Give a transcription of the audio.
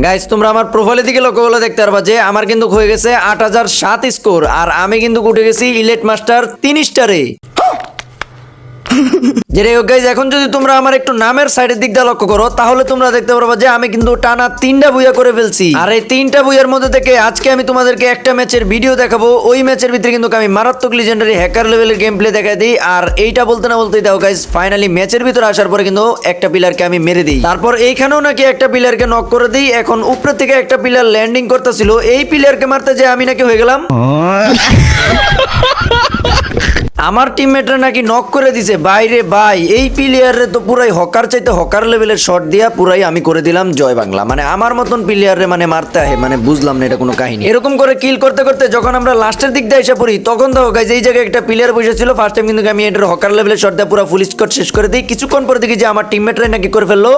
Guys তোমরা আমার প্রোফাইলের দিকে লক্ষ্য করলে দেখতে পারবা যে আমার কিন্তু হয়ে গেছে 8007 স্কোর, আর আমি কিন্তু উঠে গেছি ইলেট মাস্টার 3 স্টারে। যেটাই হোক গাইজ, এখন যদি তোমরা আমার একটু নামের সাইডের দিকটা লক্ষ্য করো তাহলে তোমরা দেখতে পারবা যে আমি কিন্তু টানা 3টা বুইয়া করে ফেলছি। আর এই 3টা বুইয়ার মধ্যে থেকে আজকে আমি তোমাদেরকে একটা ম্যাচের ভিডিও দেখাবো। ওই ম্যাচের ভিতরে কিন্তু আমি মারাত্মক লিজেন্ডারি হ্যাকার লেভেলের গেম প্লে দেখাই দিই। আর এইটা বলতে না বলতেই দাও গাইজ, ফাইনালি ম্যাচের ভিতরে আসার পরে কিন্তু একটা প্লেয়ারকে আমি মেরে দিই। তারপর এইখানেও নাকি একটা প্লেয়ারকে নক করে দিই। এখন উপরে থেকে একটা প্লেয়ার ল্যান্ডিং করতেছিল, এই প্লেয়ারকে মারতে যে আমি নাকি হয়ে গেলাম আমার টিমমেটরা নাকি নক করে দিছে। বাইরে ভাই, এই প্লেয়ারে তো পুরাই হকার চাইতে হকার লেভেলের শট দিয়া পুরাই আমি করে দিলাম জয় বাংলা। মানে আমার মতন প্লেয়ারে মানে মারতে হয়, মানে বুঝলাম না এটা কোনো কাহিনী। এরকম করে কিল করতে করতে যখন আমরা লাস্টের দিক দিয়ে এসে পড়ি তখন তো গাইজ এই জায়গায় একটা প্লেয়ার বসেছিল। ফার্স্ট টাইম কিন্তু আমি এটার হকার লেভেলের শট দিয়ে পুরো ফুল স্কোর শেষ করে দিই। কিছুক্ষণ পরে দেখি যে আমার টিমমেটরাই নাকি করে ফেললো